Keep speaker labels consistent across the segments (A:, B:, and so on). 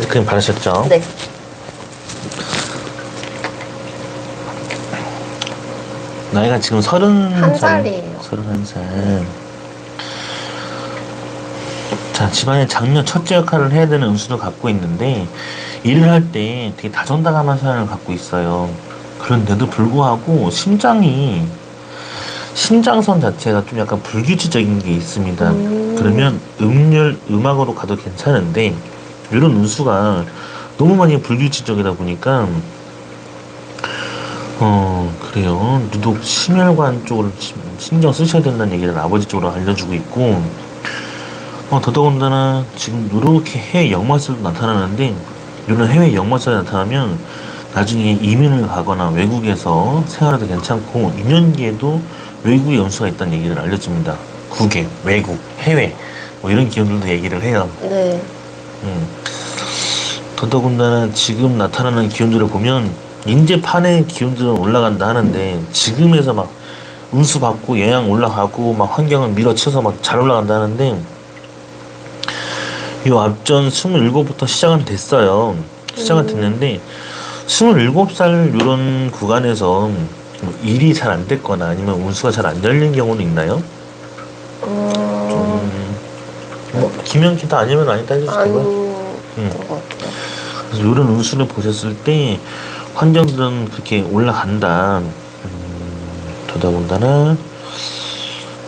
A: 핸드크림 바르셨죠?
B: 네.
A: 나이가 지금
B: 한 살이에요.
A: 31살. 자, 집안의 장녀 첫째 역할을 해야 되는 은수를 갖고 있는데, 일을 할 때 되게 다정다감한 성향을 갖고 있어요. 그런데도 불구하고, 심장선 자체가 좀 약간 불규칙적인 게 있습니다. 그러면 음악으로 가도 괜찮은데, 이런 운수가 너무 많이 불규칙적이다 보니까, 그래요. 유독 심혈관 쪽으로 신경 쓰셔야 된다는 얘기를 아버지 쪽으로 알려주고 있고, 더더군다나 지금 이렇게 해외 역마살도 나타나는데, 이런 해외 역마살이 나타나면 나중에 이민을 가거나 외국에서 생활해도 괜찮고, 2년 뒤에도 외국의 연수가 있다는 얘기를 알려줍니다. 국외, 외국, 해외, 뭐 이런 기운들도 얘기를 해요.
B: 네.
A: 더더군다나 지금 나타나는 기운들을 보면 인재판의 기운들은 올라간다 하는데, 지금에서 막 운수 받고 영향 올라가고 막 환경을 밀어쳐서 막 잘 올라간다 하는데, 이 앞전 27부터 시작은 됐어요. 시작은 됐는데 27살 이런 구간에서 뭐 일이 잘 안 됐거나 아니면 운수가 잘 안 열린 경우는 있나요? 김연기다 아니면 아니다 해주시고요. 그래서 이런 운수를 보셨을 때 환경들은 그렇게 올라간다. 더더군다나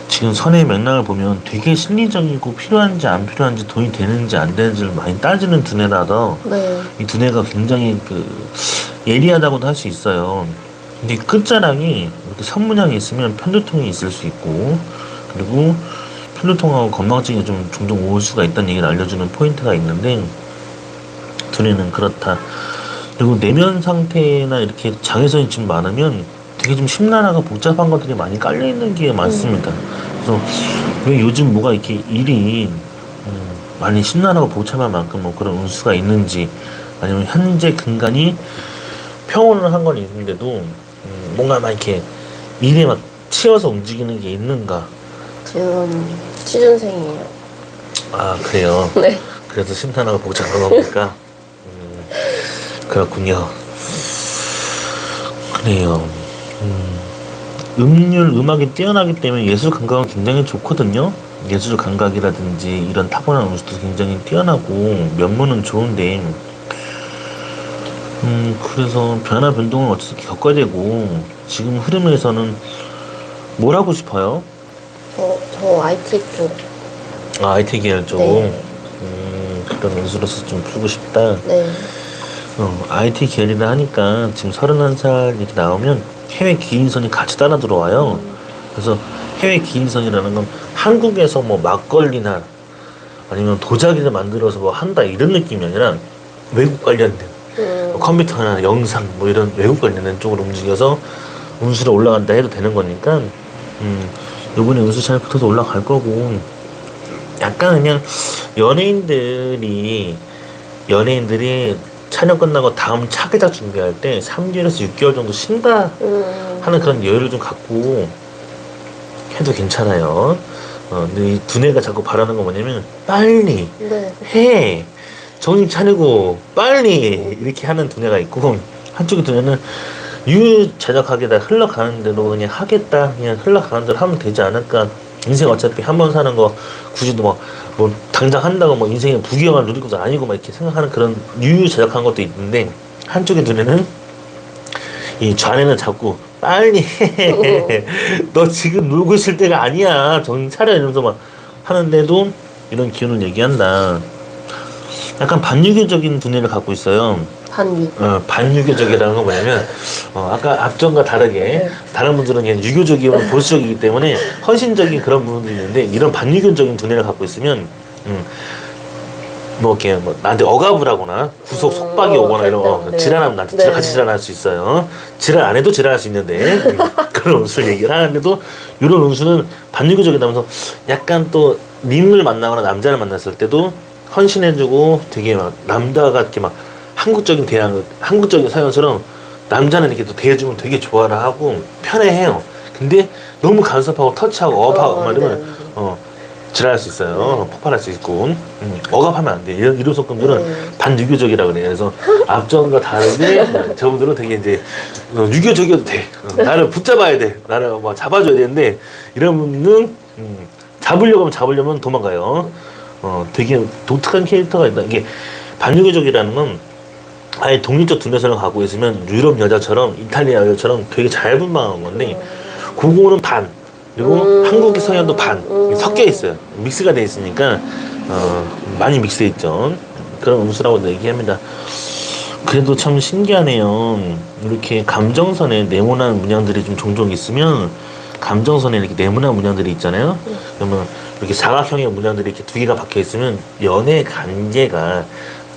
A: 지금 선의 맥락을 보면 되게 심리적이고 필요한지 안 필요한지 돈이 되는지 안 되는지를 많이 따지는 두뇌라서
B: 네.
A: 이 두뇌가 굉장히 예리하다고도 할 수 있어요. 근데 끝자락이 이렇게 선문양이 있으면 편두통이 있을 수 있고, 그리고 편두통하고 건망증이 좀 종종 올 수가 있다는 얘기를 알려주는 포인트가 있는데, 두뇌는 그렇다. 그리고 내면 상태나 이렇게 장애선이 좀 많으면 되게 좀 심란하고 복잡한 것들이 많이 깔려있는 게 많습니다. 그래서 왜 요즘 뭐가 이렇게 일이 많이 심란하고 복잡한 만큼 뭐 그런 운수가 있는지, 아니면 현재 근간이 평온을 한 건 있는데도 뭔가 막 이렇게 일에 막 치여서 움직이는 게 있는가.
B: 지금 취준생이에요.
A: 아, 그래요?
B: 네.
A: 그래서 심란하고 복잡한 겁니까? 그렇군요. 그래요. 음악이 뛰어나기 때문에 예술 감각은 굉장히 좋거든요. 예술 감각이라든지 이런 타고난 운수도 굉장히 뛰어나고 면모는 좋은데, 그래서 변화 변동을 어떻게 겪어야 되고, 지금 흐름에서는 뭘 하고 싶어요?
B: 저 IT 쪽.
A: 아, IT 계열 쪽.
B: 네.
A: 그런 운수로서 좀 풀고 싶다.
B: 네.
A: IT 계열이라 하니까 지금 31살 이렇게 나오면 해외 기인선이 같이 따라 들어와요. 그래서 해외 기인선이라는 건 한국에서 뭐 막걸리나 아니면 도자기를 만들어서 뭐 한다 이런 느낌이 아니라 외국 관련된 컴퓨터나 영상 뭐 이런 외국 관련된 쪽으로 움직여서 운수로 올라간다 해도 되는 거니까, 요번에 운수 잘 붙어서 올라갈 거고, 약간 그냥 연예인들이 촬영 끝나고 다음 차기작 준비할 때 3개월에서 6개월 정도 쉰다 하는 그런 여유를 좀 갖고 해도 괜찮아요. 근데 이 두뇌가 자꾸 바라는 건 뭐냐면 빨리
B: 네.
A: 해, 정신 차리고 빨리 이렇게 하는 두뇌가 있고, 한쪽의 두뇌는 유자적하게 다 흘러가는 대로 그냥 하겠다, 그냥 흘러가는 대로 하면 되지 않을까. 인생 어차피 한 번 사는 거 굳이 뭐 당장 한다고 뭐 인생의 부귀영화를 누릴 것도 아니고 막 이렇게 생각하는 그런 유유자적한 것도 있는데, 한쪽의 눈에는 이 좌뇌는 자꾸 빨리 해, 너 지금 놀고 있을 때가 아니야, 정신 차려 이러면서 막 하는데도 이런 기운을 얘기한다. 약간 반유교적인 두뇌를 갖고 있어요. 반유교적이라는 건 뭐냐면, 아까 앞전과 다르게 다른 분들은 그냥 유교적이고 보수적이기 때문에 헌신적인 그런 부분들이 있는데, 이런 반유교적인 두뇌를 갖고 있으면 뭐 이렇게 뭐 나한테 억압을 하거나 구속 속박이 오거나 이런 거 지랄하면 나한테 같이 지랄할 수 있어요. 지랄 안 해도 지랄할 수 있는데 그런 운수를 얘기를 하는데도, 이런 운수는 반유교적이다면서 약간 또 님을 만나거나 남자를 만났을 때도 헌신해주고 되게 막 남자가 이렇게 막 한국적인 사연처럼 남자는 이렇게 또 대해주면 되게 좋아를 하고 편해해요. 근데 너무 간섭하고 터치하고 업하고 말이면 지랄할 수 있어요. 폭발할 수 있고 억압하면 안 돼. 이런 소금들은 반유교적이라 그래요. 그래서 앞전과 다르게 저분들은 되게 이제 유교적이어도 돼. 나를 붙잡아야 돼. 나를 뭐 잡아줘야 되는데 이런 분은 잡으려면 도망가요. 되게 독특한 캐릭터가 있다. 이게 반유교적이라는 건 아예 독립적 두뇌선을 갖고 있으면 유럽 여자처럼 이탈리아 여자처럼 되게 잘 분방한 건데 그거는 반 그리고 한국의 성향도 반 섞여 있어요. 믹스가 돼 있으니까 많이 믹스돼 있죠. 그런 운수라고 얘기합니다. 그래도 참 신기하네요. 이렇게 감정선에 네모난 문양들이 좀 종종 있으면 감정선에 이렇게 네모난 문양들이 있잖아요. 그러면 이렇게 사각형의 문양들이 이렇게 두 개가 박혀 있으면 연애 관계가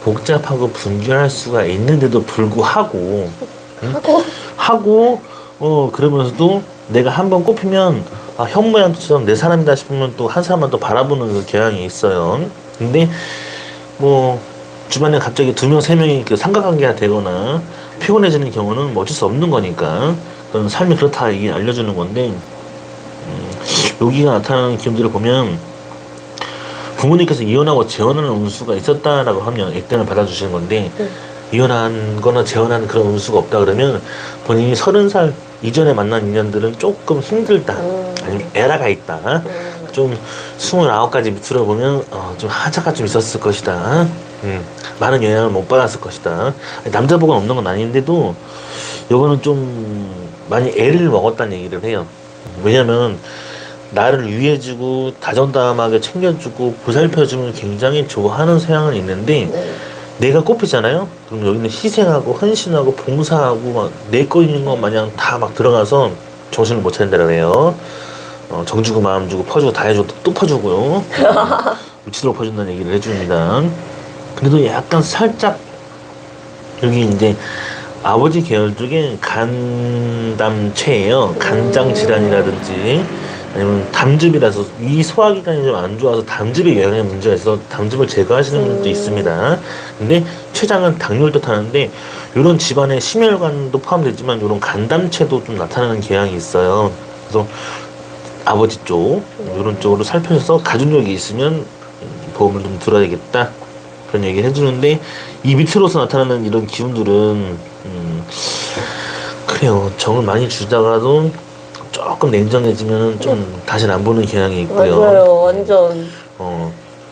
A: 복잡하고 분주할 수가 있는데도 불구하고 그러면서도 내가 한번 꼽히면 형 모양처럼 내 사람이다 싶으면 또 한 사람만 또 바라보는 그 경향이 있어요. 근데 뭐 주변에 갑자기 2명, 3명이 그 삼각관계가 되거나 피곤해지는 경우는 뭐 어쩔 수 없는 거니까 그건 삶이 그렇다 이게 알려주는 건데 여기가 나타나는 기운들을 보면 부모님께서 이혼하고 재혼하는 운수가 있었다라고 하면 액땜을 받아주시는 건데 이혼한 거나 재혼한 그런 운수가 없다 그러면 본인이 30살 이전에 만난 인연들은 조금 힘들다 아니면 에라가 있다 좀 29까지 밑으로 보면 좀 하자가 좀 있었을 것이다 많은 영향을 못 받았을 것이다 남자복은 없는 건 아닌데도 이거는 좀 많이 애를 먹었다는 얘기를 해요. 왜냐면 나를 위해주고 다정다감하게 챙겨주고 보살펴주면 굉장히 좋아하는 성향은 있는데 내가 꼽히잖아요. 그럼 여기는 희생하고 헌신하고 봉사하고 막 내 거 있는 것 마냥 다 막 들어가서 정신을 못 차린다고 해요. 정 주고 마음 주고 퍼주고 다 해주고 또 퍼주고요. 미치도록 퍼준다는 얘기를 해줍니다. 그래도 약간 살짝 여기 이제 아버지 계열 중에 간담체예요. 간장 질환이라든지 아니면 담즙이라서 이 소화기관이 좀 안 좋아서 담즙에 영향의 문제가 있어서 담즙을 제거하시는 분도 있습니다. 근데 췌장은 당뇨를 뜻하는데 이런 집안의 심혈관도 포함되지만 이런 간담체도 좀 나타나는 경향이 있어요. 그래서 아버지 쪽 이런 쪽으로 살펴서 가족력이 있으면 보험을 좀 들어야 되겠다 그런 얘기를 해주는데 이 밑으로서 나타나는 이런 기운들은 그래요. 정을 많이 주다가도 조금 냉정해지면 좀 다시는 안 보는 경향이 있고요.
B: 맞아요. 완전.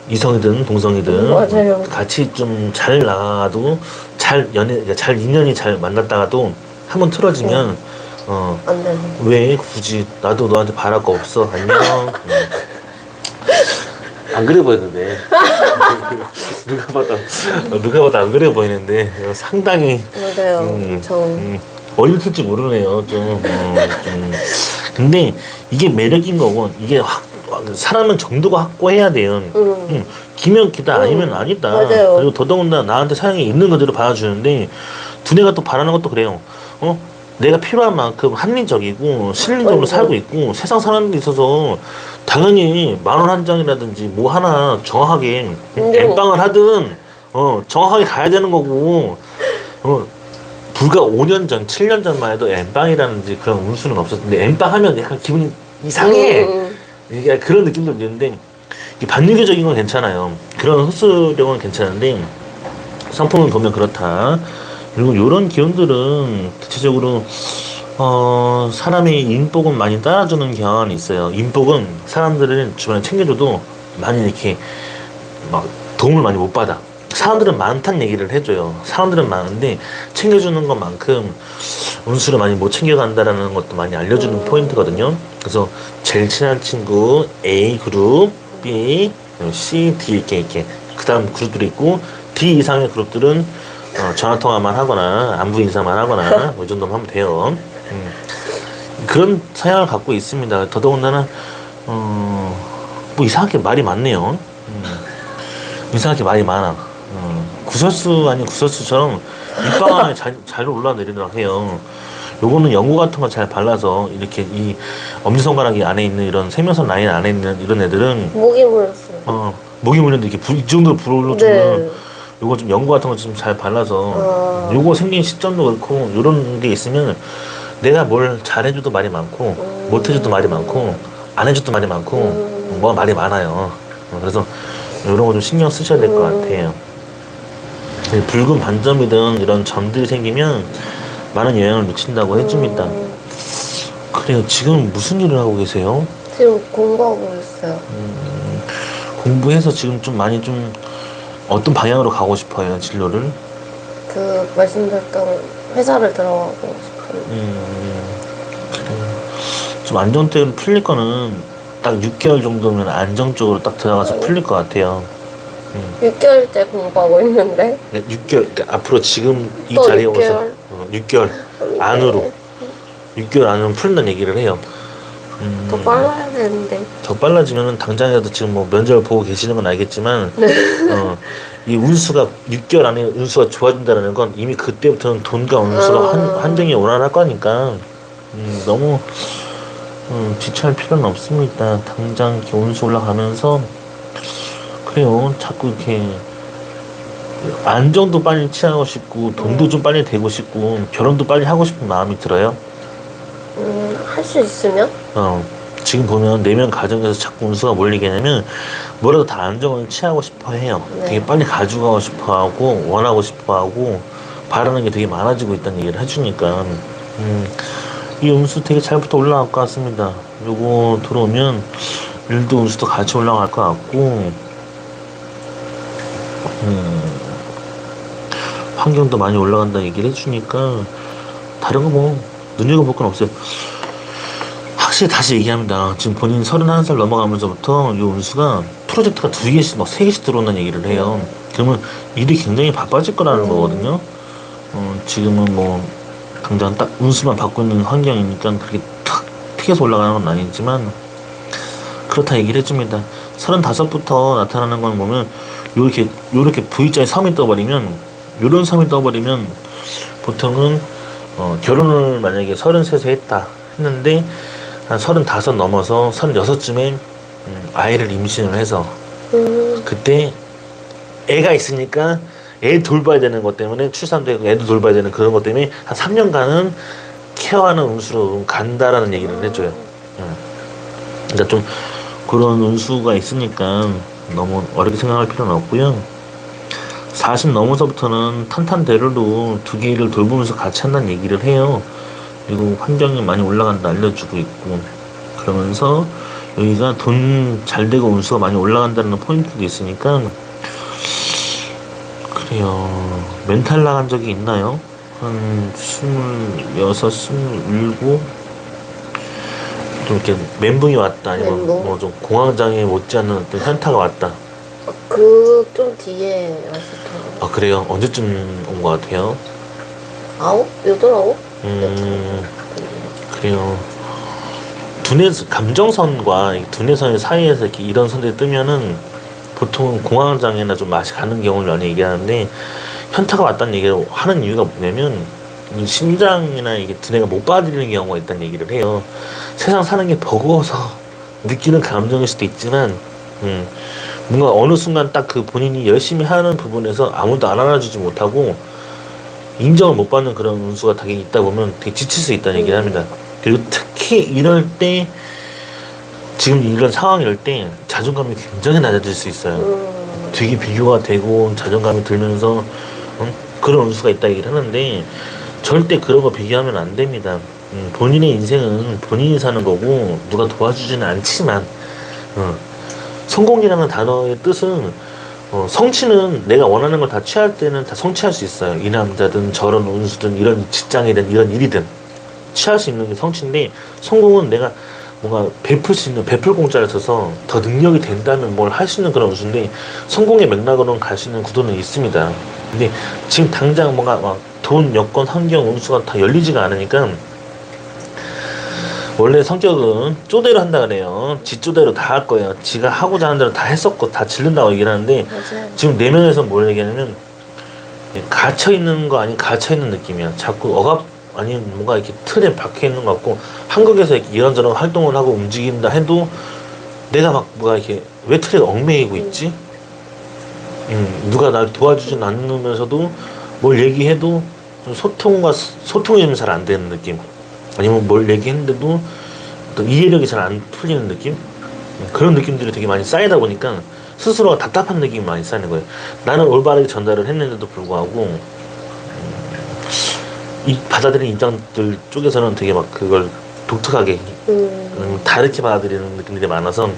A: 이성이든 동성이든
B: 맞아요.
A: 같이 좀 잘 나가도 잘 인연이 잘 만났다가도 한번 틀어지면
B: 안 되네.
A: 왜 굳이 나도 너한테 바랄 거 없어 안녕 안 그래 보이는데 누가 봐도 안 그래 보이는데 상당히
B: 맞아요.
A: 어렸을지 모르네요 좀 근데 이게 매력인 거고 이게 사람은 정도가 확고해야 돼요. 기면 기다 아니면 아니다.
B: 맞아요.
A: 그리고 더더군다나 나한테 사랑이 있는 그대로 받아주는데 두뇌가 또 바라는 것도 그래요. 내가 필요한 만큼 합리적이고 실리적으로 살고 있고 세상 사는 데 있어서 당연히 10,000원 한 장이라든지 뭐 하나 정확하게 엠빵을 하든 정확하게 가야 되는 거고 불과 5년 전, 7년 전만 해도 엠빵이라든지 그런 운수는 없었는데 엠빵 하면 약간 기분이 이상해. 이게 그런 느낌도 있는데 반유교적인 건 괜찮아요. 그런 흡수력은 괜찮은데 상품을 보면 그렇다. 그리고 이런 기운들은 대체적으로 사람의 인복은 많이 따라주는 경향이 있어요. 인복은 사람들을 주변에 챙겨줘도 많이 이렇게 막 도움을 많이 못 받아. 사람들은 많다는 얘기를 해줘요. 사람들은 많은데 챙겨주는 것만큼 운수를 많이 못 챙겨간다라는 것도 많이 알려주는 포인트거든요. 그래서 제일 친한 친구 A 그룹, B, C, D 이렇게 그 다음 그룹들이 있고 D 이상의 그룹들은 전화통화만 하거나 안부 인사만 하거나 뭐 이 정도만 하면 돼요. 그런 성향을 갖고 있습니다. 더더군다나 뭐 이상하게 말이 많네요. 이상하게 말이 많아. 구설수 아닌 구설수처럼 입방 안에 잘 올라내리더라고 해요. 요거는 연고 같은 거 잘 발라서 이렇게 이 엄지손가락이 안에 있는 이런 생명선 라인 안에 있는 이런 애들은
B: 목이 물렸어요.
A: 목이 물렸는데 이렇게 이 정도로 불어주면
B: 네.
A: 요거 좀 연고 같은 거 좀 잘 발라서 요거 생긴 시점도 그렇고 요런 게 있으면 내가 뭘 잘해줘도 말이 많고 못해줘도 말이 많고 안 해줘도 말이 많고 뭐가 말이 많아요. 그래서 이런 거 좀 신경 쓰셔야 될 것 같아요. 붉은 반점이든 이런 점들이 생기면 많은 영향을 미친다고 해줍니다. 그래요. 지금 무슨 일을 하고 계세요?
B: 지금 공부하고 있어요.
A: 공부해서 지금 좀 많이 좀 어떤 방향으로 가고 싶어요, 진로를?
B: 그 말씀드렸던 회사를 들어가고 싶어요.
A: 그래요. 좀 안정적으로 풀릴 거는 딱 6개월 정도면 안정적으로 딱 들어가서 풀릴 것 같아요.
B: 6개월째 공부하고 있는데
A: 6개월, 그러니까 앞으로 지금 이
B: 또
A: 자리에 오서
B: 6개월?
A: 6개월 안으로 6개월 안으로 풀린다는 얘기를 해요.
B: 더 빨라야 되는데.
A: 더 빨라지면은 당장이라도 지금 뭐 면접을 보고 계시는 건 알겠지만 이 운수가 6개월 안에 운수가 좋아진다는 건 이미 그때부터는 돈과 운수가 한정이 원활할 거니까 너무 지체할 필요는 없습니다. 당장 이렇게 운수 올라가면서 그래요. 자꾸 이렇게 안정도 빨리 취하고 싶고 돈도 좀 빨리 되고 싶고 결혼도 빨리 하고 싶은 마음이 들어요.
B: 할 수 있으면?
A: 지금 보면 내면 가정에서 자꾸 운수가 몰리게 되면 뭐라도 다 안정을 취하고 싶어 해요.
B: 네.
A: 되게 빨리 가져가고 싶어 하고 원하고 싶어 하고 바라는 게 되게 많아지고 있다는 얘기를 해주니까 이 운수 되게 잘부터 올라갈 것 같습니다. 요거 들어오면 일도 운수도 같이 올라갈 것 같고 환경도 많이 올라간다는 얘기를 해주니까 다른 거 뭐 눈여겨볼 건 없어요. 확실히 다시 얘기합니다. 지금 본인 31살 넘어가면서부터 이 운수가 프로젝트가 2개씩 막 3개씩 들어온다는 얘기를 해요. 그러면 일이 굉장히 바빠질 거라는 거거든요. 지금은 뭐 당장 딱 운수만 받고 있는 환경이니까 그렇게 탁 튀겨서 올라가는 건 아니지만 그렇다 얘기를 해줍니다. 35부터 나타나는 건 보면 요렇게 V자의 섬이 떠버리면 요런 섬이 떠버리면 보통은 결혼을 만약에 33세 했다 했는데 한 35 넘어서 36쯤에 아이를 임신을 해서 그때 애가 있으니까 애 돌봐야 되는 것 때문에 출산도 하고 애도 돌봐야 되는 그런 것 때문에 한 3년간은 케어하는 운수로 간다라는 얘기를 해줘요. 그러니까 좀 그런 운수가 있으니까 너무 어렵게 생각할 필요는 없고요. 40 넘어서부터는 탄탄대로도 2개를 돌보면서 같이 한다는 얘기를 해요. 그리고 환경이 많이 올라간다 알려주고 있고 그러면서 여기가 돈 잘 되고 운수가 많이 올라간다는 포인트도 있으니까 그래요. 멘탈 나간 적이 있나요? 한 26, 27 좀 이렇게 멘붕이 왔다 아니면 뭐 좀 공황장애 못지않는 어떤 현타가 왔다.
B: 그 좀 뒤에 왔었던 거.
A: 아 그래요? 언제쯤 온 것 같아요?
B: 9? 8, 9?
A: 그래요. 감정선과 이 두뇌선 사이에서 이렇게 이런 선들이 뜨면은 보통은 공황장애나 좀 맛이 가는 경우를 많이 얘기하는데 현타가 왔다는 얘기를 하는 이유가 뭐냐면 이 심장이나 이게 두뇌가 못 받아들이는 경우가 있다는 얘기를 해요. 세상 사는 게 버거워서 느끼는 감정일 수도 있지만 뭔가 어느 순간 딱 그 본인이 열심히 하는 부분에서 아무도 안 알아주지 못하고 인정을 못 받는 그런 운수가 되게 있다 보면 되게 지칠 수 있다는 얘기를 합니다. 그리고 특히 이럴 때 지금 이런 상황일 때 자존감이 굉장히 낮아질 수 있어요. 되게 비교가 되고 자존감이 들면서 그런 운수가 있다 얘기를 하는데 절대 그런 거 비교하면 안 됩니다. 본인의 인생은 본인이 사는 거고 누가 도와주지는 않지만 성공이라는 단어의 뜻은 성취는 내가 원하는 걸 다 취할 때는 다 성취할 수 있어요. 이 남자든 저런 운수든 이런 직장이든 이런 일이든 취할 수 있는 게 성취인데 성공은 내가 뭔가 베풀 수 있는 베풀 공짜를 써서 더 능력이 된다면 뭘 할 수 있는 그런 운수인데 성공의 맥락으로는 갈 수 있는 구도는 있습니다. 근데 지금 당장 뭔가 막 돈, 여건, 환경, 운수가 다 열리지가 않으니까 원래 성격은 쪼대로 한다 그래요. 지 쪼대로 다 할 거예요. 지가 하고자 하는 대로 다 했었고 다 질른다고 얘기를 하는데
B: 맞아요.
A: 지금 내면에서 뭘 얘기하냐면 갇혀있는 거 아닌 갇혀있는 느낌이야. 자꾸 억압 아니면 뭔가 이렇게 틀에 박혀있는 것 같고 한국에서 이렇게 이런저런 활동을 하고 움직인다 해도 내가 막 뭐가 이렇게 왜 틀에 얽매이고 있지? 누가 날 도와주진 않으면서도 뭘 얘기해도 좀 소통이 좀 잘 안 되는 느낌. 아니면 뭘 얘기했는데도 또 이해력이 잘 안 풀리는 느낌? 그런 느낌들이 되게 많이 쌓이다 보니까 스스로가 답답한 느낌이 많이 쌓이는 거예요. 나는 올바르게 전달을 했는데도 불구하고 이 받아들이는 입장들 쪽에서는 되게 막 그걸 독특하게 다르게 받아들이는 느낌들이 많아서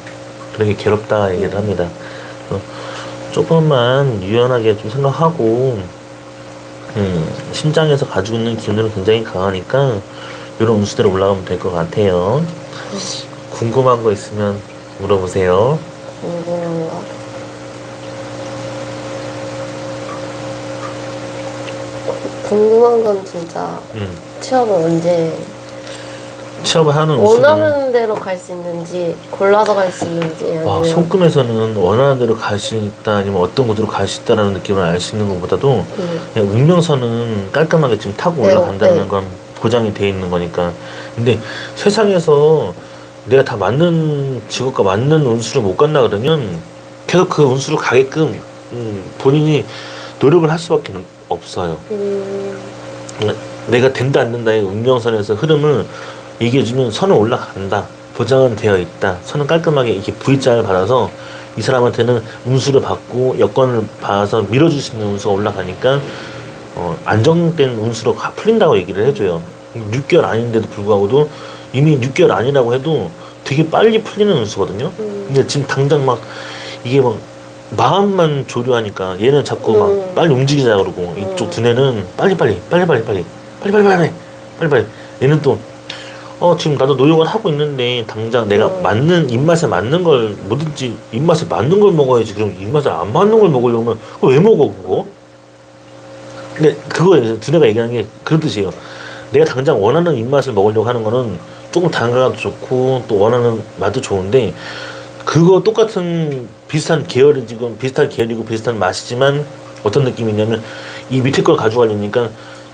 A: 그런 게 괴롭다 얘기를 합니다. 그래서 조금만 유연하게 좀 생각하고 심장에서 가지고 있는 기운들은 굉장히 강하니까 이런 운수대로 올라가면 될 것 같아요. 궁금한 거 있으면 물어보세요.
B: 궁금한 거. 궁금한 건 진짜 취업을 언제
A: 취업을 하는 운수는
B: 원하는 대로 갈 수 있는지 골라서 갈 수 있는지 아니면
A: 손금에서는 원하는 대로 갈 수 있다 아니면 어떤 곳으로 갈 수 있다라는 느낌을 알 수 있는 것보다도 그냥 운명선은 깔끔하게 지금 타고
B: 네,
A: 올라간다는
B: 네.
A: 건 보장이 돼 있는 거니까. 근데 세상에서 내가 다 맞는 직업과 맞는 운수를 못 간다 그러면 계속 그 운수로 가게끔 본인이 노력을 할 수밖에 없어요. 내가 된다 안 된다의 운명선에서 흐름을 얘기해주면 선은 올라간다, 보장은 되어 있다, 선은 깔끔하게 이렇게 V자를 받아서 이 사람한테는 운수를 받고 여건을 받아서 밀어줄 수 있는 운수가 올라가니까 안정된 운수로 풀린다고 얘기를 해줘요. 6개월 아닌데도 불구하고도 이미 6개월 아니라고 해도 되게 빨리 풀리는 운수거든요. 근데 지금 당장 막 이게 막 마음만 조류하니까 얘는 자꾸 막 빨리 움직이자 그러고 이쪽 두뇌는 빨리빨리 얘는 또 지금 나도 노력을 하고 있는데 당장 내가 맞는 입맛에 맞는 걸 뭐든지 입맛에 맞는 걸 먹어야지. 그럼 입맛에 안 맞는 걸 먹으려면 그거 왜 먹어 그거? 근데 그거에 두뇌가 얘기하는 게 그런 뜻이에요. 내가 당장 원하는 입맛을 먹으려고 하는 거는 조금 단가도 좋고 또 원하는 맛도 좋은데 그거 똑같은 비슷한 계열이 지금 비슷한 계열이고 비슷한 맛이지만 어떤 느낌이냐면 이 밑에 걸 가져가려니까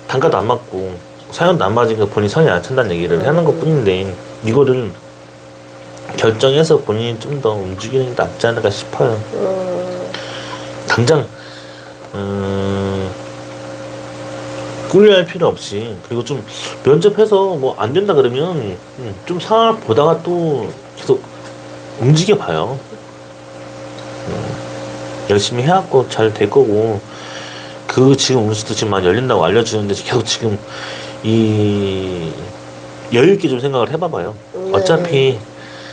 A: 단가도 안 맞고 사연도 안 맞으니까 본인이 성이 안 찬다는 얘기를 하는 것 뿐인데 이거를 결정해서 본인이 좀 더 움직이는 게 낫지 않을까 싶어요. 당장 꿀려할 필요 없이 그리고 좀 면접해서 뭐 안 된다 그러면 좀 상황을 보다가 또 계속 움직여 봐요. 열심히 해갖고 잘 될 거고 그 지금 운수도 지금 많이 열린다고 알려주는데 계속 지금 이 여유있게 좀 생각을 해봐봐요. 어차피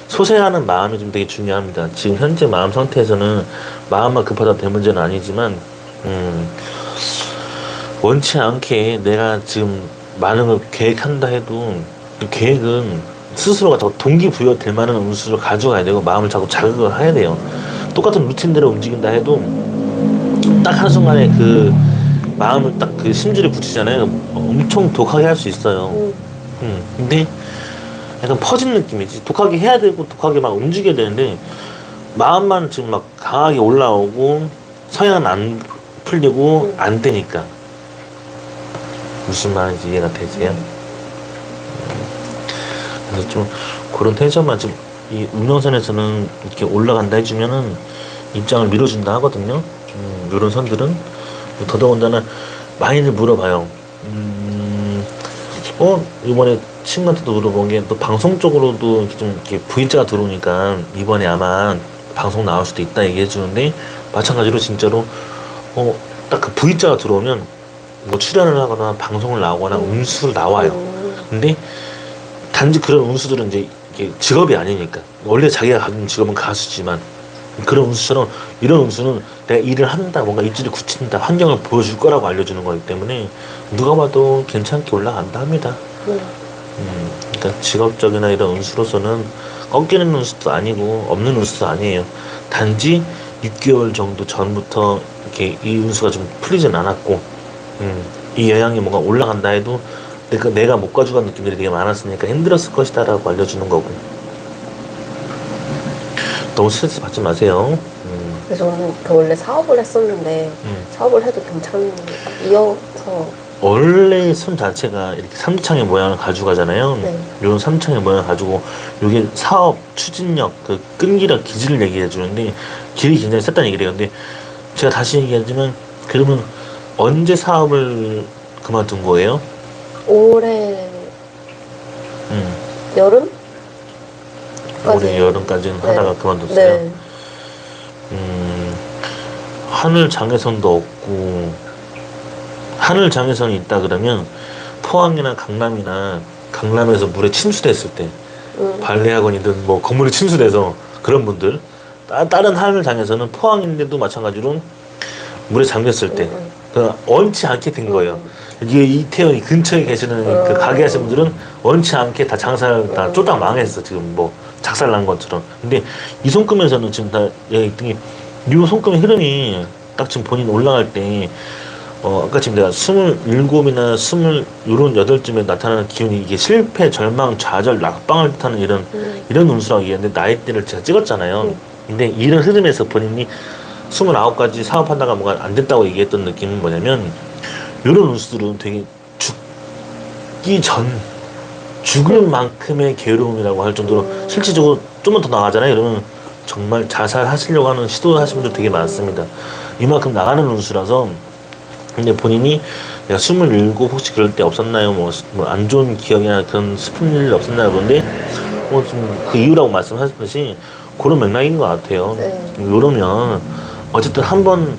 A: 소생하는 마음이 좀 되게 중요합니다. 지금 현재 마음 상태에서는 마음만 급하다 될 문제는 아니지만 원치 않게 내가 지금 많은 걸 계획한다 해도 그 계획은 스스로가 더 동기부여 될 만한 운수를 가져가야 되고 마음을 자꾸 자극을 해야 돼요. 똑같은 루틴대로 움직인다 해도 딱 한순간에 그 마음을 딱 그 심지를 붙이잖아요. 엄청 독하게 할 수 있어요. 근데 약간 퍼진 느낌이지. 독하게 해야 되고 독하게 막 움직여야 되는데 마음만 지금 막 강하게 올라오고 성향은 안 풀리고 안 되니까. 무슨 말인지 이해가 되세요? 그래서 좀 그런 텐션만 좀 이 운명선에서는 이렇게 올라간다 해주면은 입장을 밀어준다 하거든요. 이런 선들은 더더군다나 많이들 물어봐요. 이번에 친구한테도 물어본 게 또 방송 쪽으로도 이렇게 좀 이렇게 V자가 들어오니까 이번에 아마 방송 나올 수도 있다 얘기해 주는데 마찬가지로 진짜로 딱 그 V자가 들어오면 뭐 출연을 하거나 방송을 나오거나 운수를 나와요. 근데 단지 그런 운수들은 이제 이게 직업이 아니니까 원래 자기가 가진 직업은 가수지만 그런 운수처럼 이런 운수는 내가 일을 한다 뭔가 입지를 굳힌다 환경을 보여줄 거라고 알려주는 거기 때문에 누가 봐도 괜찮게 올라간다 합니다. 그러니까 직업적이나 이런 운수로서는 꺾이는 운수도 아니고 없는 운수도 아니에요. 단지 6개월 정도 전부터 이렇게 이 운수가 좀 풀리진 않았고 이 영향이 뭔가 올라간다 해도 내가 못 가져간 느낌들이 되게 많았으니까 힘들었을 것이다 라고 알려주는 거고 너무 스트레스 받지 마세요.
B: 그래서 저는 원래 사업을 했었는데 사업을 해도 이어서
A: 원래 손 자체가 이렇게 삼창의 모양을 가져가잖아요.
B: 네.
A: 이런 삼창의 모양을 가지고 이게 사업 추진력, 그 끈기력, 기질을 얘기해 주는데 길이 굉장히 셌다는 얘기를 해요. 근데 제가 다시 얘기하지만 그러면 언제 사업을 그만둔 거예요?
B: 올해 여름? 여름까지.
A: 여름까지는
B: 네.
A: 하다가 그만뒀어요.
B: 네.
A: 하늘 장애선도 없고, 하늘 장애선이 있다 그러면 포항이나 강남에서 물에 침수됐을 때, 발레학원이든 뭐 건물이 침수돼서 그런 분들, 다른 하늘 장애선은 포항인데도 마찬가지로 물에 잠겼을 때 원치 않게 된 거예요. 이게 이태원 근처에 계시는 그 가게 하시는 분들은 원치 않게 다 장사를 다 쫄딱 망했어. 지금 뭐 작살 난 것처럼. 근데 이 손금에서는 지금 다 이 손금의 흐름이 딱 지금 본인 올라갈 때 아까 지금 내가 27이나 요런 8쯤에 나타나는 기운이 이게 실패, 절망, 좌절, 낙방을 뜻하는 이런 운수라고 얘기했는데 나이대를 제가 찍었잖아요. 근데 이런 흐름에서 본인이 29가지 사업하다가 뭐가 안 됐다고 얘기했던 느낌은 뭐냐면 이런 운수들은 되게 죽을 만큼의 괴로움이라고 할 정도로 실질적으로 좀만 더 나가잖아요. 이러면 정말 자살하시려고 하는 시도하시는 분들 되게 많습니다. 이만큼 나가는 운수라서. 근데 본인이 내가 27 혹시 그럴 때 없었나요? 뭐 안 좋은 기억이나 그런 슬픈 일 없었나요? 그런데 좀 그 이유라고 말씀하셨듯이 그런 맥락인 것 같아요.
B: 네.
A: 이러면 어쨌든 한번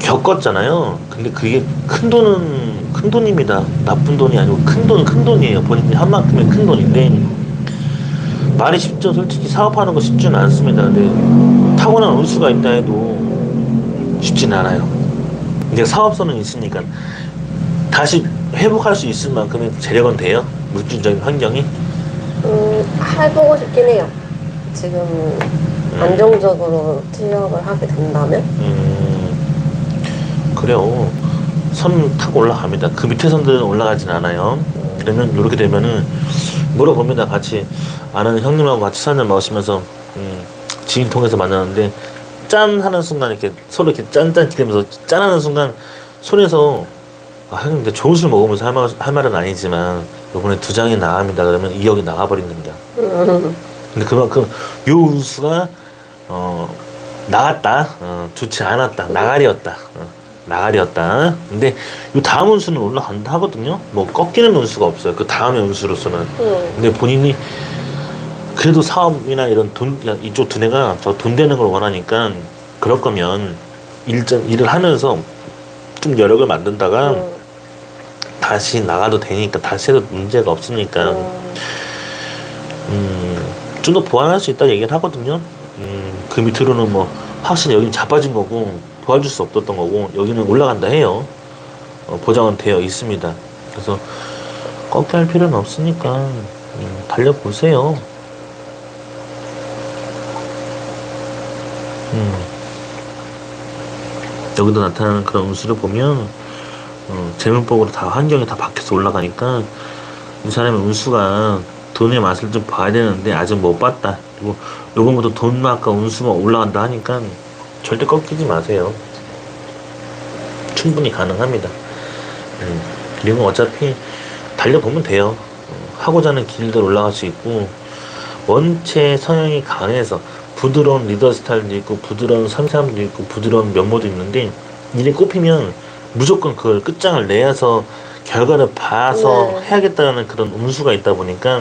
A: 겪었잖아요. 근데 그게 큰 돈입니다. 나쁜 돈이 아니고 큰 돈이에요. 본인이 한 만큼의 큰 돈인데 말이 쉽죠. 솔직히 사업하는 거 쉽지는 않습니다. 근데 타고난 운수가 있다 해도 쉽지는 않아요. 근데 사업성은 있으니까 다시 회복할 수 있을 만큼의 재력은 돼요. 물질적인 환경이.
B: 해보고 싶긴 해요. 지금 안정적으로 til력을 하게 된다면?
A: 그래요. 선 타고 올라갑니다. 그 밑에 선들은 올라가진 않아요. 그러면 이렇게 되면은 물어봅니다. 같이 아는 형님하고 같이 술한잔 마시면서 지인 통해서 만나는데 짠 하는 순간 이렇게 서로 이렇게 짠짠 기대면서 짠 하는 순간 손에서 형님 근데 좋은 술 먹으면서 할 말은 아니지만 요번에 2장이 나갑니다. 그러면 2억이 나가버린 겁니다. 근데 그만큼 요 운수가 나갔다, 좋지 않았다, 나가리였다. 근데 이 다음 운수는 올라간다 하거든요. 뭐 꺾이는 운수가 없어요. 그 다음의 운수로서는. 근데 본인이 그래도 사업이나 이런 이쪽 두뇌가 저 돈 되는 걸 원하니까 그럴 거면 일을 하면서 좀 여력을 만든다가 다시 나가도 되니까 다시 해도 문제가 없으니까 좀 더 보완할 수 있다 얘기를 하거든요. 그 밑으로는 뭐 확실히 여기는 자빠진 거고 도와줄 수 없었던 거고 여기는 올라간다 해요. 보장은 되어 있습니다. 그래서 꺾게 할 필요는 없으니까 달려보세요. 여기도 나타나는 그런 운수를 보면 재물복으로 다 환경이 다 바뀌어서 올라가니까 이 사람의 운수가 돈의 맛을 좀 봐야 되는데 아직 못 봤다. 그리고 요번부터 돈맛과 운수만 올라간다 하니까 절대 꺾이지 마세요. 충분히 가능합니다. 그리고 어차피 달려보면 돼요. 하고자 하는 길들 올라갈 수 있고 원체 성향이 강해서 부드러운 리더 스타일도 있고 부드러운 섬세함도 있고 부드러운 면모도 있는데 일이 꼽히면 무조건 그걸 끝장을 내서 결과를 봐서 해야겠다는 그런 운수가 있다 보니까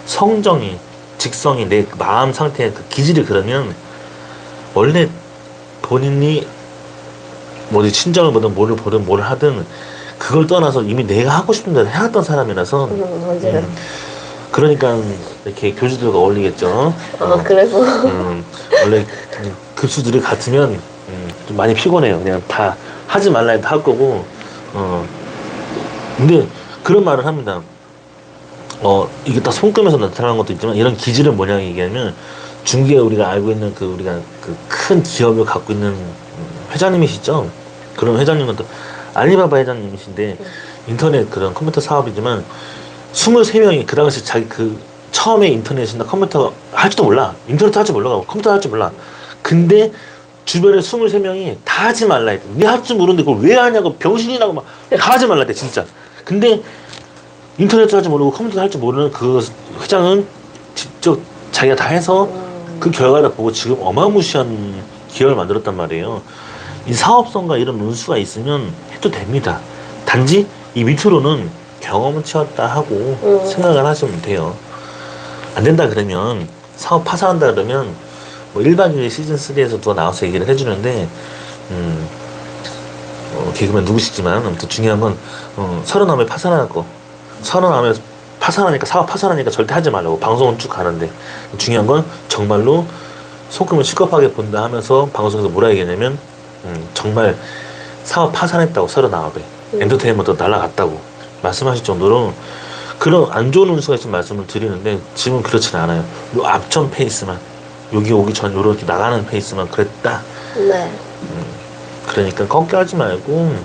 A: 성정이 직성이 내 마음 상태의 그 기질이 그러면 원래 본인이 뭐지 친정을 보든 뭐를 보든 뭘 하든 그걸 떠나서 이미 내가 하고 싶은 대로 해왔던 사람이라서
B: 맞아요.
A: 그러니까 이렇게 교주들과 어울리겠죠.
B: 그래서
A: 원래 급수들이 같으면 좀 많이 피곤해요. 그냥 다 하지 말라 해도 할 거고. 근데 그런 말을 합니다. 이게 딱 손금에서 나타나는 것도 있지만 이런 기질은 뭐냐 얘기하면 중국에 우리가 알고 있는 우리가 그 큰 기업을 갖고 있는 회장님이시죠. 그런 회장님은 또 알리바바 회장님이신데 인터넷 그런 컴퓨터 사업이지만 23명이 그 당시 자기 처음에 인터넷이나 컴퓨터 할 줄도 몰라. 인터넷 할 줄 몰라. 컴퓨터 할 줄 몰라. 근데 주변에 23명이 다 하지 말라 했대. 네 할 줄 모르는데 그걸 왜 하냐고 병신이라고 막 다 하지 말라 했대 진짜. 근데 인터넷도 할 줄 모르고 컴퓨터 할 줄 모르는 그 회장은 직접 자기가 다 해서 그 결과를 보고 지금 어마무시한 기업을 만들었단 말이에요. 이 사업성과 이런 운수가 있으면 해도 됩니다. 단지 이 밑으로는 경험은 채웠다 하고 생각을 하시면 돼요. 안 된다 그러면 사업 파산한다 그러면 뭐 1박 2일 시즌 3에서 누가 나와서 얘기를 해주는데 개그맨 누구시지만 아무튼 중요한 건 서른아홉에 파산할 거 서른아홉에 파산하니까 사업 파산하니까 절대 하지 말라고 방송은 쭉 가는데 중요한 건 정말로 손금을 실컷하게 본다 하면서 방송에서 뭐라 얘기하냐면 정말 사업 파산했다고 서른아홉에 엔터테인먼트 날라갔다고 말씀하실 정도로 그런 안 좋은 운수가 있으면 말씀을 드리는데 지금은 그렇지는 않아요. 요 앞전 페이스만 여기 오기 전 요렇게 나가는 페이스만 그랬다.
B: 네.
A: 그러니까 꺾여하지 말고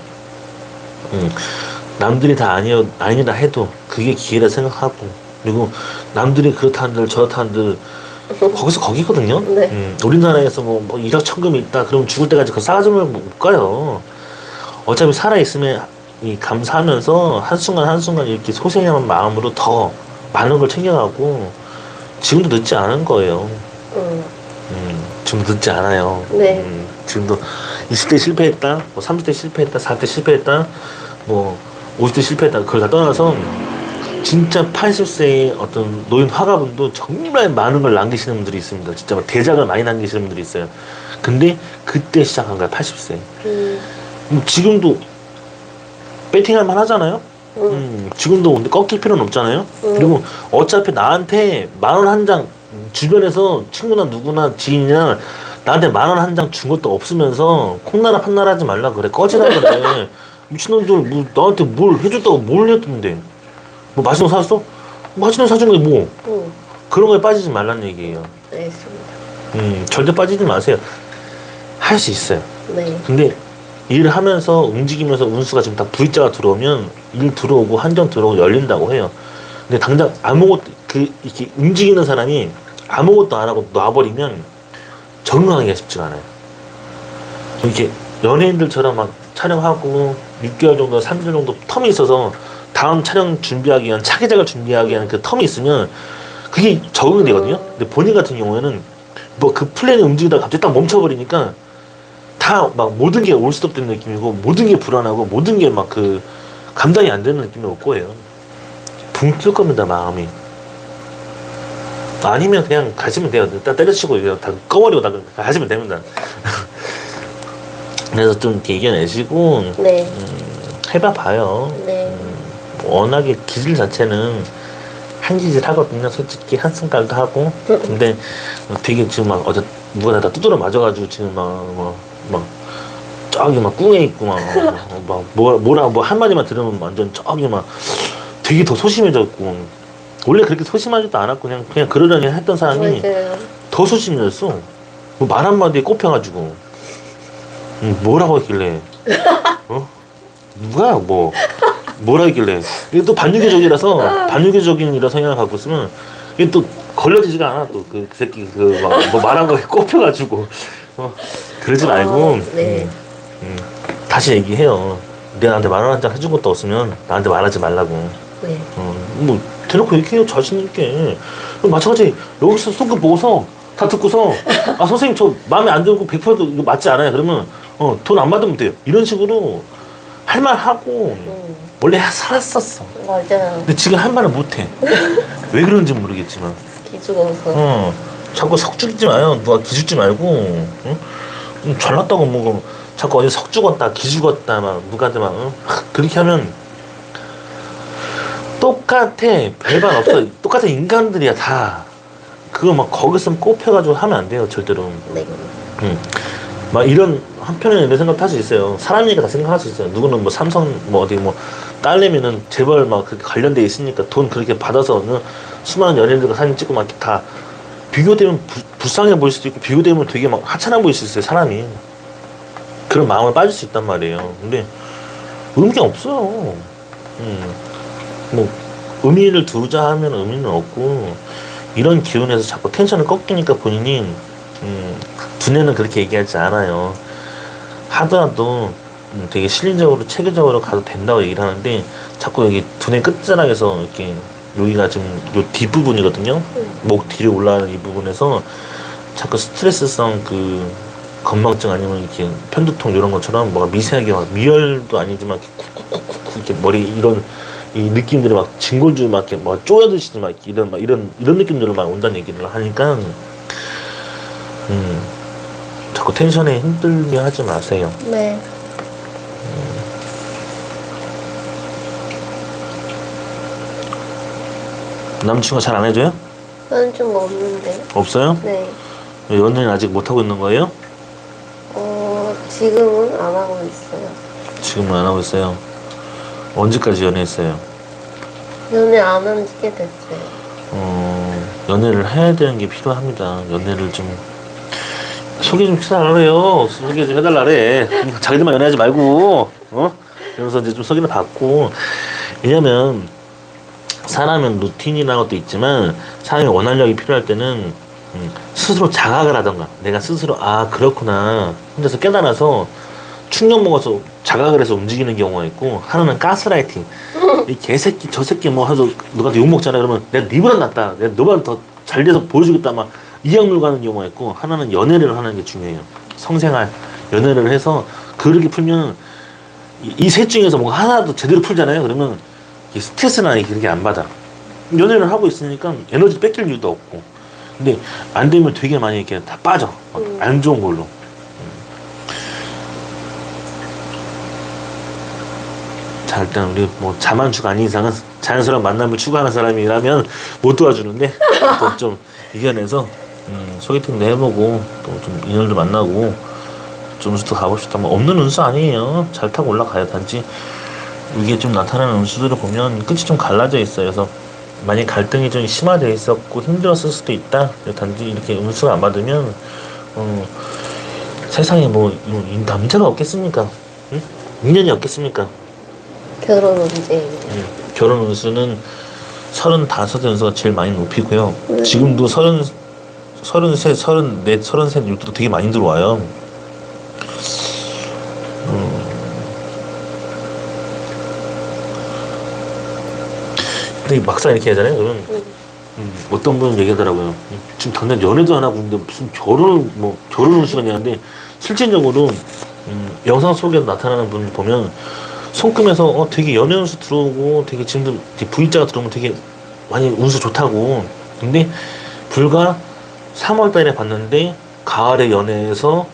A: 남들이 다 아니다 해도 그게 기회라 생각하고 그리고 남들이 그렇다는들 저렇다는들 거기서 거기거든요.
B: 네.
A: 우리나라에서 뭐 일확천금이 있다 그러면 죽을 때까지 그 싸가지면 못 가요. 어차피 살아있으면 이 감사하면서 한순간 한순간 이렇게 소생한 마음으로 더 많은 걸 챙겨가고 지금도 늦지 않은 거예요. 지금 늦지 않아요.
B: 네.
A: 지금도 20대 실패했다, 뭐 30대 실패했다, 40대 실패했다, 뭐 50대 실패했다 그걸 다 떠나서 진짜 80세의 어떤 노인 화가분도 정말 많은 걸 남기시는 분들이 있습니다. 진짜 막 대작을 많이 남기시는 분들이 있어요. 근데 그때 시작한 거야 80세. 지금도 배팅할 만 하잖아요. 지금도 근데 꺾일 필요는 없잖아요. 그리고 어차피 나한테 10,000원 한 장 주변에서 친구나 누구나 지인이나 나한테 10,000원 한 장 준 것도 없으면서 콩나라 판나라 하지 말라 그래. 꺼지라 그래. 미친놈들 뭐 나한테 뭘 해줬다고 뭘 했던데. 뭐 맛있는 거 사줬어? 맛있는 거 사준 게 뭐. 그런 거에 빠지지 말라는 얘기예요.
B: 알겠습니다.
A: 절대 빠지지 마세요. 할 수 있어요.
B: 네.
A: 근데 일을 하면서 움직이면서 운수가 지금 다 V자가 들어오면 일 들어오고 한정 들어오고 열린다고 해요. 근데 당장 아무것도 이렇게 움직이는 사람이 아무것도 안 하고 놔버리면 적응하기가 쉽지가 않아요. 이렇게 연예인들처럼 막 촬영하고 6개월 정도, 3개월 정도 텀이 있어서 다음 촬영 준비하기 위한 차기작을 준비하기 위한 그 텀이 있으면 그게 적응이 되거든요. 근데 본인 같은 경우에는 뭐 그 플랜이 움직이다가 갑자기 딱 멈춰버리니까 다 막 모든 게 올스톱된 느낌이고 모든 게 불안하고 모든 게 막 그 감당이 안 되는 느낌이 올 거예요. 붕 뜰 겁니다 마음이. 아니면 그냥 가시면 돼요. 일단 때려치고 이거 다 꺼버리고 다 가시면 됩니다. 그래서 좀 이렇게 이겨내시고
B: 네.
A: 해봐봐요.
B: 네.
A: 워낙에 기질 자체는 한 기질 하거든요. 솔직히 한승깔도 하고. 근데 되게 지금 막 어제 누가 다 두드려 맞아가지고 지금 막 저기 막 꿍에 있고 막 뭐라 뭐 한마디만 들으면 완전 저기 막 되게 더 소심해졌고 원래 그렇게 소심하지도 않았고 그냥 그러려니 했던 사람이
B: 맞아요.
A: 더 소심해졌어. 뭐 말 한마디에 꼽혀가지고 뭐라고 했길래 누가 뭐라 했길래 이게 또 반유교적인 이런 성향을 갖고 있으면 이게 또 걸려지지가 않아. 또 그 새끼 뭐 말한 거에 꼽혀가지고 그러지 말고
B: 네.
A: 다시 얘기해요. 내가 나한테 10,000원 한 장 해준 것도 없으면 나한테 말하지 말라고.
B: 네.
A: 뭐 대놓고 얘기해요. 자신 있게. 마찬가지 여기서 손금 보고서 다 듣고서 선생님 저 마음에 안 들고 100% 이거 맞지 않아요. 그러면 돈 안 받으면 돼요. 이런 식으로 할 말 하고 원래 살았었어.
B: 맞아요.
A: 근데 지금 할 말을 못해. 왜 그런지 모르겠지만.
B: 기죽어서.
A: 자꾸 석죽이지 마요. 누가 기죽지 말고. 응? 잘났다고 뭐 자꾸 어디 석죽었다 기죽었다 막 누구한테 막 그렇게 하면 똑같아. 별반 없어. 똑같은 인간들이야 다. 그거 막 거기서 꼽혀가지고 하면 안 돼요 절대로.
B: 네.
A: 막 이런 한편에 이런 생각도 할 수 있어요. 사람이니까 다 생각할 수 있어요. 누구는 뭐 삼성 뭐 어디 뭐 딸내미는 재벌 막 그렇게 관련돼 있으니까 돈 그렇게 받아서 수많은 연예인들과 사진 찍고 막 이렇게 다 비교되면 불쌍해 보일 수도 있고 비교되면 되게 막 하찮아 보일 수 있어요 사람이. 그런 마음을 빠질 수 있단 말이에요. 근데 의미가 없어요. 뭐 의미를 두자 하면 의미는 없고 이런 기운에서 자꾸 텐션을 꺾이니까 본인이 두뇌는 그렇게 얘기하지 않아요. 하더라도 되게 실리적으로 체계적으로 가도 된다고 얘기를 하는데 자꾸 여기 두뇌 끝자락에서 이렇게 여기가 지금 요 뒷부분이거든요. 목 뒤로 올라가는 이 부분에서 자꾸 스트레스성 그 건망증 아니면 이렇게 편두통 이런 것처럼 뭐가 미세하게 막 미열도 아니지만 이렇게 쿡쿡쿡쿡 이렇게 머리 이런 이 느낌들이 막 진골줄 막 이렇게 막 쪼여드시는 막 이런 느낌들로 막 온다는 얘기를 하니까 자꾸 텐션에 힘들게 하지 마세요.
B: 네.
A: 남친구가 잘 안 해줘요?
B: 남자친구 없는데.
A: 없어요?
B: 네.
A: 연애는 아직 못 하고 있는 거예요?
B: 지금은 안 하고 있어요.
A: 지금은 안 하고 있어요. 언제까지 연애했어요?
B: 연애 안 한 지 꽤 됐어요.
A: 연애를 해야 되는 게 필요합니다. 연애를 좀 소개 좀 해달라래요. 소개 좀 해달라래. 자기들만 연애하지 말고, 그러면서 이제 좀 소개를 받고. 왜냐면 사람은 루틴이라는 것도 있지만 사람이 원활력이 필요할 때는 스스로 자각을 하던가, 내가 스스로 아 그렇구나 혼자서 깨달아서 충격 먹어서 자각을 해서 움직이는 경우가 있고, 하나는 가스라이팅, 이 개새끼 저 새끼 뭐 해서 누구한테 욕먹잖아. 그러면 내가 니보다 낫다, 내가 너보다 더 잘 돼서 보여주겠다 막 이악물 가는 경우가 있고, 하나는 연애를 하는 게 중요해요. 성생활 연애를 해서 그렇게 풀면 이 셋 중에서 뭔가 하나도 제대로 풀잖아요. 그러면 이 스트레스나 그렇게 안 받아. 연애를 하고 있으니까 에너지 뺏길 이유도 없고. 근데 안 되면 되게 많이 이렇게 다 빠져. 안 좋은 걸로. 자, 일단 우리 뭐 자만추가 아닌 이상은 자연스러운 만남을 추구하는 사람이라면 못 도와주는데, 또 좀 이겨내서 소개팅도 해보고 또 좀 인연도 만나고 좀 운수도 가봅시다. 뭐 없는 운수 아니에요. 잘 타고 올라가요. 단지 이게 좀 나타나는 운수들을 보면 끝이 좀 갈라져 있어요. 그래서 만약 갈등이 좀 심화되어 있었고 힘들었을 수도 있다. 단지 이렇게 운수가 안 받으면 세상에 뭐 남자가 없겠습니까? 응? 인연이 없겠습니까?
B: 결혼 언제?
A: 결혼 운수는 35의 운수가 제일 많이 높이고요.
B: 네.
A: 지금도 33, 34, 33 이것도 되게 많이 들어와요. 근데 막상 이렇게 하잖아요. 그러면 어떤 분은 얘기하더라고요. 지금 당장 연애도 안 하고 있는데 무슨 결혼 운수가 있냐는데, 실질적으로 영상 속에 나타나는 분 보면 손금에서 되게 연애 운수 들어오고 되게 지금도 V자가 들어오면 되게 많이 운수 좋다고. 근데 불과 3월 달에 봤는데 가을에 연애해서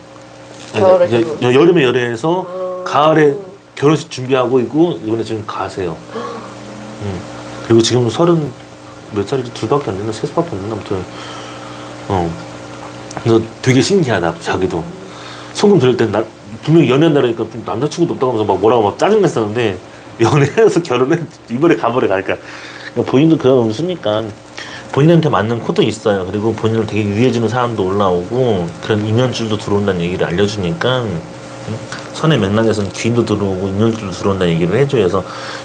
A: 여름에 연애해서 가을에 결혼식 준비하고 있고 이번에 지금 가세요. 그리고 지금 30 몇 살이지? 둘밖에 안 됐나? 셋밖에 안 됐나? 아무튼 그래서 되게 신기하다. 자기도 손금 들을 때 분명히 연애한다니까 남자친구도 없다고 하면서 막 뭐라고 막 짜증냈었는데, 연애해서 결혼해 이번에 가버려 가니까. 그러니까 본인도 그런 운수니까 본인한테 맞는 코도 있어요. 그리고 본인을 되게 유해해주는 사람도 올라오고 그런 인연줄도 들어온다는 얘기를 알려주니까, 선의 맥락에서는 귀인도 들어오고 인연줄도 들어온다는 얘기를 해줘요. 그래서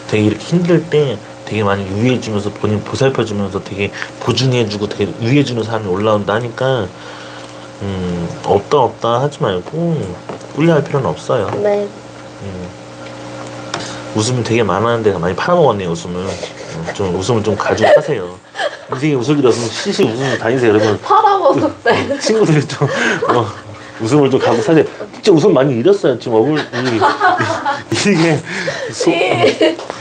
A: 되게 이렇게 힘들 때 되게 많이 유해해주면서 본인 보살펴주면서 되게 보증해주고 되게 유해해주는 사람이 올라온다 하니까 없다 하지 말고 꿀려할 필요는 없어요.
B: 네.
A: 웃음이 되게 많았는데 많이 팔아먹었네요. 웃음을 좀 웃음을 좀 가지고 하세요. 인생에 웃을 일 없으면 시시 웃으면 다니세요. 여러분
B: 팔아먹었대.
A: 친구들이 좀 웃음을 좀 가고 사세요. 진짜 웃음 많이 잃었어요. 지금 이게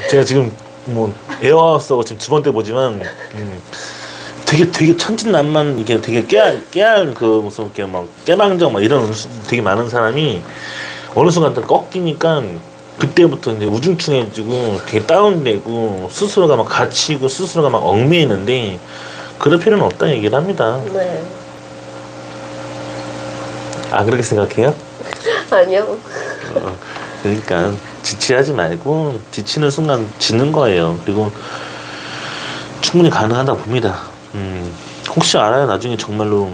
A: 제가 지금 뭐 에어하우스하고 지금 두 번째 보지만 되게 천진난만 이게 되게 깨알 그 무슨 이렇게 막 깨방정 막 이런 운수 되게 많은 사람이 어느 순간 또 꺾이니까 그때부터 이제 우중충해지고 되게 다운되고 스스로가 막 갇히고 스스로가 막 얽매이는데, 그럴 필요는 없다는 얘기를 합니다.
B: 네.
A: 아, 그렇게 생각해요?
B: 아니요.
A: 그러니까 지치하지 말고 지치는 순간 지는 거예요. 그리고 충분히 가능하다 봅니다. 혹시 알아요? 나중에 정말로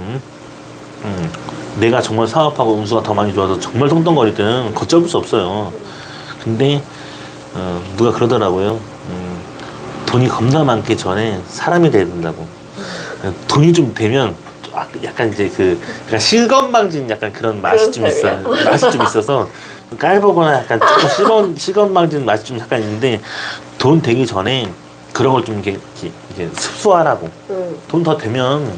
A: 내가 정말 사업하고 운수가 더 많이 좋아서 정말 똥똥거릴 때는 걷잡을 수 없어요. 근데 누가 그러더라고요. 돈이 겁나 많기 전에 사람이 돼야 된다고. 돈이 좀 되면 약간 이제 약간 실건방진 약간 그런 맛이 좀 있어요. 맛이 좀 있어서 깔보거나 약간 조금 실건방진 맛이 좀 약간 있는데, 돈 되기 전에 그런 걸 좀 이게 습소하라고. 돈 더 되면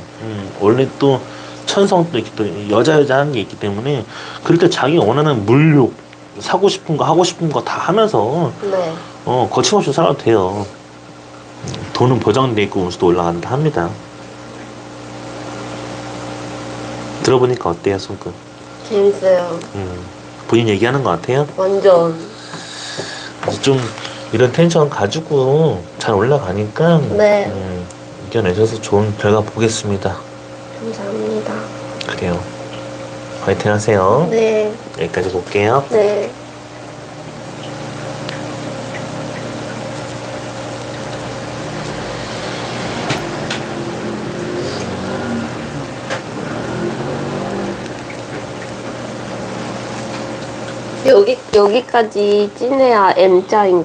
A: 원래 또 천성도 있기 또 여자 하는 게 있기 때문에 그렇게 자기 원하는 물욕, 사고 싶은 거 하고 싶은 거 다 하면서
B: 네.
A: 거침없이 살아도 돼요. 돈은 보장돼 있고 운수도 올라간다 합니다. 들어보니까 어때요, 손끝?
B: 재밌어요.
A: 본인 얘기하는 것 같아요?
B: 완전.
A: 그래서 좀 이런 텐션 가지고 잘 올라가니까
B: 네.
A: 이겨내셔서 좋은 결과 보겠습니다.
B: 감사합니다.
A: 그래요. 화이팅 하세요.
B: 네.
A: 여기까지 볼게요.
B: 네. 여기까지 찐해야 M자인